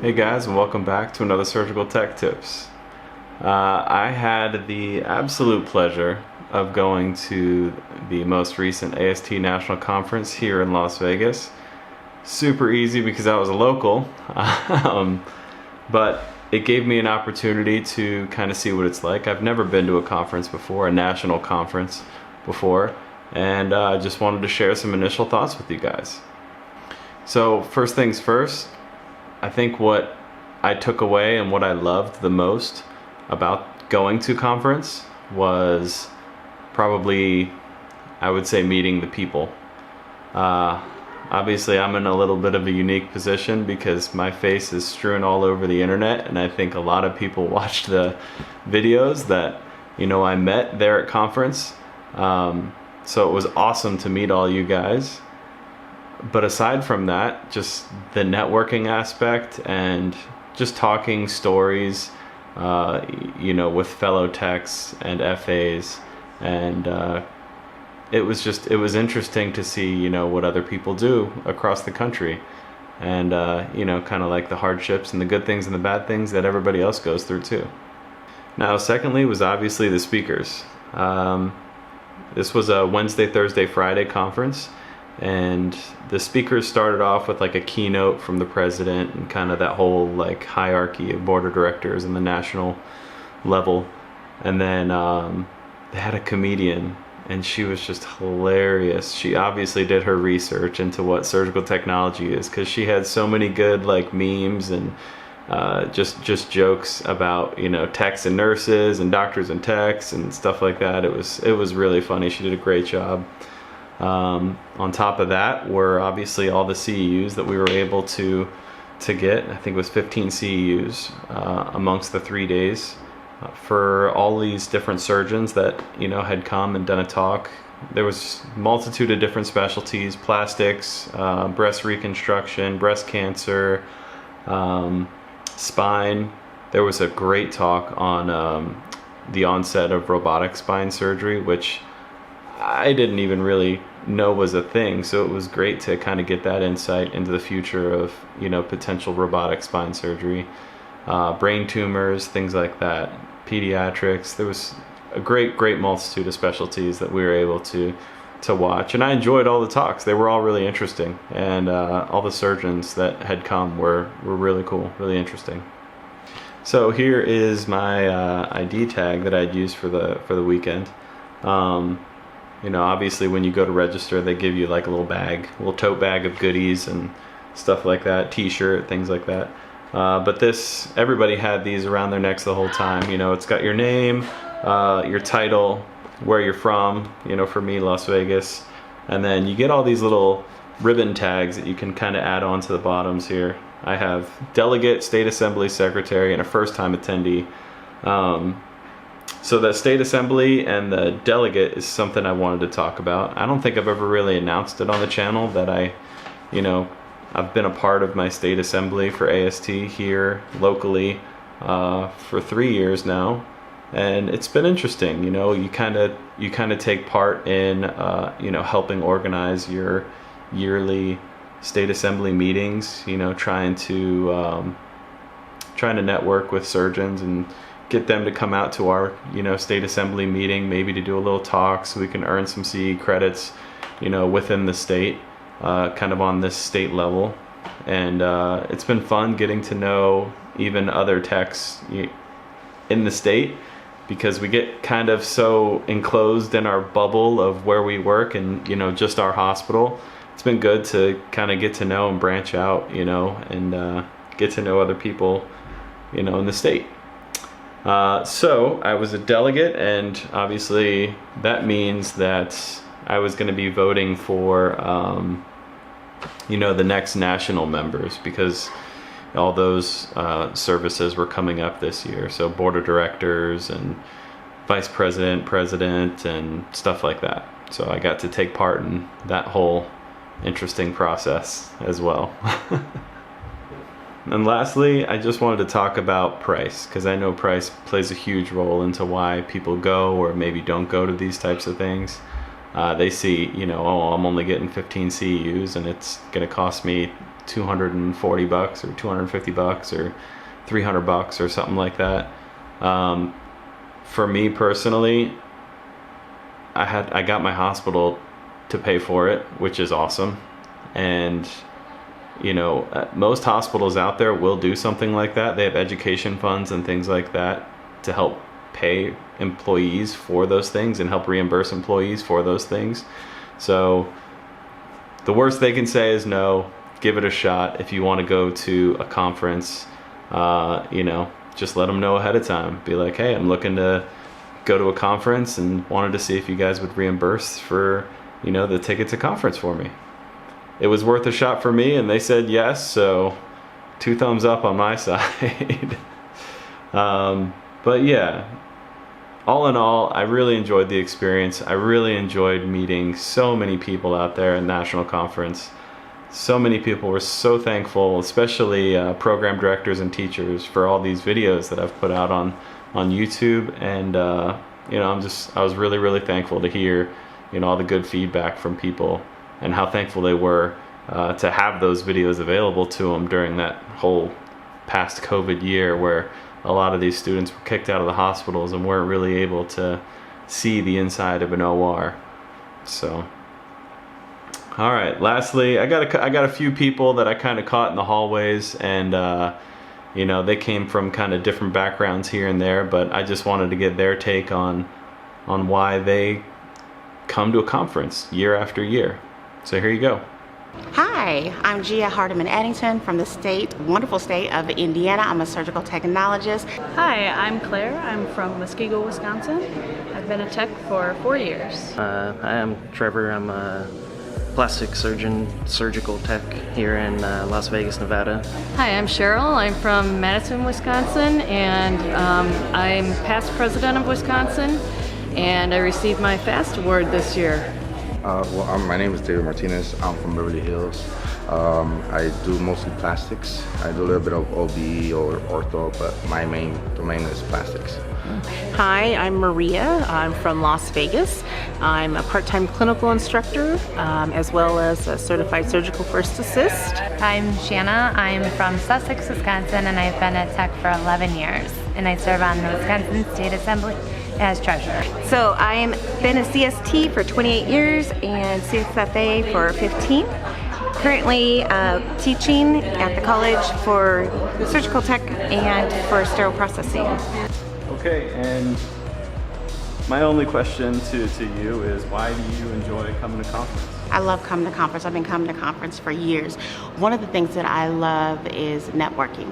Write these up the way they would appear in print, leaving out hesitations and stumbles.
Hey guys, and welcome back to another Surgical Tech Tips. I had the absolute pleasure of going to the most recent AST National Conference here in Las Vegas. Super easy because I was a local, but it gave me an opportunity to kind of see what it's like. I've never been to a conference before, a national conference before, and I just wanted to share some initial thoughts with you guys. So first things first, I think what I took away and what I loved the most about going to conference was probably, I would say, meeting the people. Obviously I'm in a little bit of a unique position because my face is strewn all over the internet, and I think a lot of people watched the videos that I met there at conference. So it was awesome to meet all you guys. But aside from that, just the networking aspect and just talking stories, with fellow techs and FAs, and it was interesting to see, what other people do across the country, and kind of like the hardships and the good things and the bad things that everybody else goes through too. Now, secondly was obviously the speakers. This was a Wednesday, Thursday, Friday conference. And the speakers started off with like a keynote from the president and kind of that whole like hierarchy of board of directors and the national level. And then they had a comedian, and she was just hilarious. She obviously did her research into what surgical technology is, because she had so many good like memes and just jokes about techs and nurses and doctors and techs and stuff like that. It was really funny. She did a great job. On top of that were obviously all the CEUs that we were able to get. I think it was 15 CEUs amongst the 3 days for all these different surgeons that had come and done a talk. There was a multitude of different specialties: plastics, breast reconstruction, breast cancer, spine. There was a great talk on the onset of robotic spine surgery, which I didn't even really know was a thing, so it was great to kind of get that insight into the future of potential robotic spine surgery, brain tumors, things like that, pediatrics. There was a great multitude of specialties that we were able to watch, and I enjoyed all the talks. They were all really interesting, and all the surgeons that had come were really cool, really interesting. So here is my ID tag that I'd use for the weekend. Obviously when you go to register, they give you like a little tote bag of goodies and stuff like that, t-shirt, things like that. But everybody had these around their necks the whole time. It's got your name, your title, where you're from, for me, Las Vegas. And then you get all these little ribbon tags that you can kind of add on to the bottoms here. I have delegate, state assembly secretary, and a first-time attendee. So the state assembly and the delegate is something I wanted to talk about. I don't think I've ever really announced it on the channel that I've been a part of my state assembly for AST here locally for 3 years now, and it's been interesting. You kind of take part in helping organize your yearly state assembly meetings. Trying to network with surgeons and get them to come out to our state assembly meeting, maybe to do a little talk so we can earn some CE credits within the state, kind of on this state level. And it's been fun getting to know even other techs in the state, because we get kind of so enclosed in our bubble of where we work and just our hospital. It's been good to kind of get to know and branch out, and get to know other people in the state. So I was a delegate, and obviously that means that I was going to be voting for the next national members, because all those services were coming up this year. So board of directors and vice president, president, and stuff like that. So I got to take part in that whole interesting process as well. And lastly, I just wanted to talk about price, because I know price plays a huge role into why people go or maybe don't go to these types of things. They see, oh, I'm only getting 15 CEUs and it's going to cost me $240 or $250 or $300 or something like that. For me personally, I got my hospital to pay for it, which is awesome. And you know, most hospitals out there will do something like that. They have education funds and things like that to help pay employees for those things and help reimburse employees for those things. So the worst they can say is no. Give it a shot. If you want to go to a conference, you know, just let them know ahead of time. Be like, hey, I'm looking to go to a conference and wanted to see if you guys would reimburse for, you know, the ticket to conference for me. It was worth a shot for me, and they said yes, so 2 thumbs up on my side. But yeah, all in all, I really enjoyed the experience. I really enjoyed meeting so many people out there at National Conference. So many people were so thankful, especially program directors and teachers, for all these videos that I've put out on YouTube. And you know, I was really, really thankful to hear, you know, all the good feedback from people and how thankful they were to have those videos available to them during that whole past COVID year, where a lot of these students were kicked out of the hospitals and weren't really able to see the inside of an OR. So, all right. Lastly, I got a few people that I kind of caught in the hallways, and you know, they came from kind of different backgrounds here and there, but I just wanted to get their take on why they come to a conference year after year. So here you go. Hi, I'm Gia Hardeman-Eddington from the wonderful state of Indiana. I'm a surgical technologist. Hi, I'm Claire. I'm from Muskego, Wisconsin. I've been a tech for 4 years. Hi, I'm Trevor. I'm a plastic surgeon, surgical tech here in Las Vegas, Nevada. Hi, I'm Cheryl. I'm from Madison, Wisconsin, and I'm past president of Wisconsin, and I received my FAST award this year. My name is David Martinez. I'm from Beverly Hills. I do mostly plastics. I do a little bit of OB or ortho, but my main domain is plastics. Hi, I'm Maria. I'm from Las Vegas. I'm a part-time clinical instructor, as well as a certified surgical first assist. I'm Shanna. I'm from Sussex, Wisconsin, and I've been a tech for 11 years. And I serve on the Wisconsin State Assembly as treasurer. So I've been a CST for 28 years and CSFA for 15. Currently teaching at the college for surgical tech and for sterile processing. Okay, and my only question to you is, why do you enjoy coming to conference? I love coming to conference. I've been coming to conference for years. One of the things that I love is networking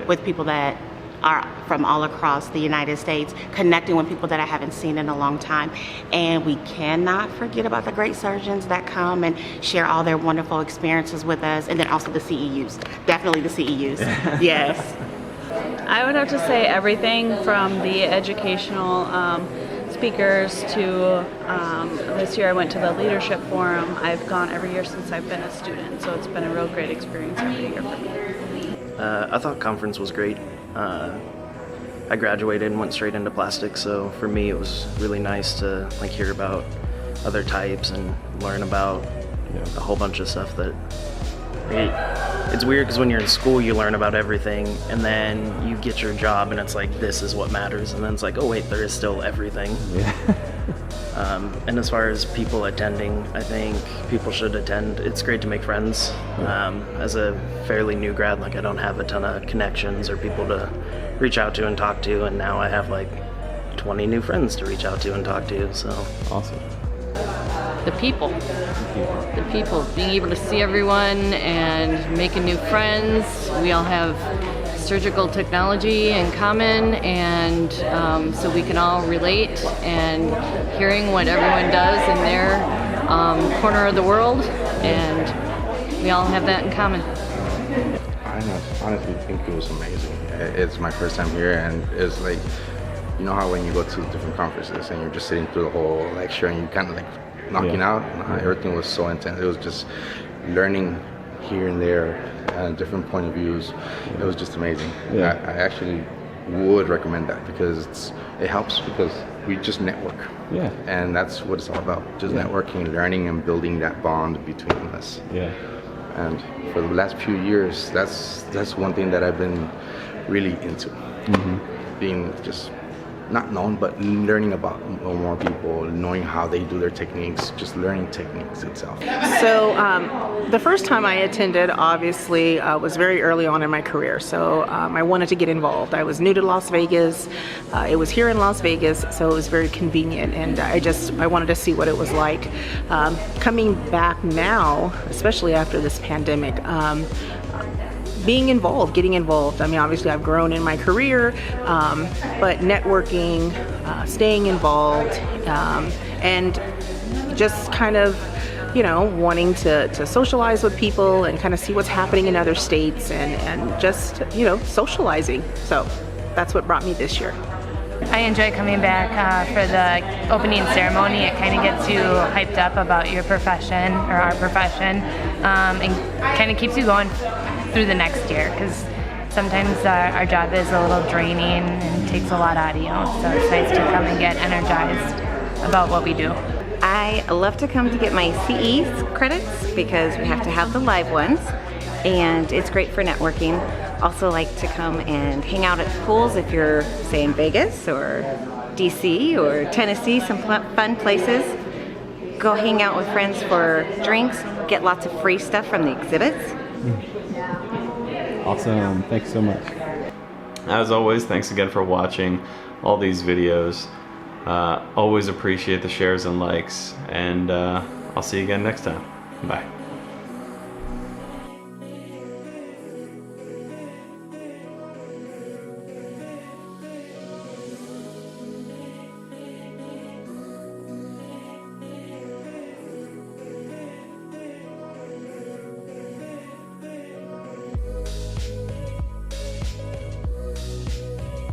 with people that are from all across the United States, connecting with people that I haven't seen in a long time. And we cannot forget about the great surgeons that come and share all their wonderful experiences with us, and then also the CEUs. Definitely the CEUs. Yes. I would have to say everything from the educational speakers to this year I went to the leadership forum. I've gone every year since I've been a student, so it's been a real great experience every year for me. I thought conference was great. I graduated and went straight into plastics, so for me it was really nice to like hear about other types and learn about a whole bunch of stuff that it's weird, because when you're in school you learn about everything, and then you get your job and it's like, this is what matters, and then it's like, oh wait, there is still everything. And as far as people attending, I think people should attend. It's great to make friends. As a fairly new grad, like I don't have a ton of connections or people to reach out to and talk to, and now I have like 20 new friends to reach out to and talk to, so. Awesome. The people, being able to see everyone and making new friends. We all have surgical technology in common, and so we can all relate, and hearing what everyone does in their corner of the world, and we all have that in common. I honestly think it was amazing. It's my first time here, and it's like, you know how when you go to different conferences and you're just sitting through the whole lecture and you kind of like knocking out, everything was so intense. It was just learning here and there and different point of views. It was just amazing. I actually would recommend that, because it helps, because we just network. And that's what it's all about, just networking, learning, and building that bond between us. And for the last few years, that's one thing that I've been really into. Being just not known, but learning about more people, knowing how they do their techniques, just learning techniques itself. So the first time I attended, obviously, was very early on in my career. So I wanted to get involved. I was new to Las Vegas. It was here in Las Vegas, so it was very convenient, and I wanted to see what it was like. Coming back now, especially after this pandemic, being involved, getting involved. I mean, obviously I've grown in my career, but networking, staying involved, and just kind of, wanting to socialize with people and kind of see what's happening in other states and just, socializing. So that's what brought me this year. I enjoy coming back for the opening ceremony. It kind of gets you hyped up about your profession, or our profession, and kind of keeps you going through the next year, because sometimes our job is a little draining and takes a lot out of you. So it's nice to come and get energized about what we do. I love to come to get my CE credits because we have to have the live ones, and it's great for networking. Also like to come and hang out at the pools if you're, say, in Vegas or DC or Tennessee, some fun places. Go hang out with friends for drinks, get lots of free stuff from the exhibits. Awesome, thanks so much. As always, thanks again for watching all these videos. Always appreciate the shares and likes, and I'll see you again next time. Bye.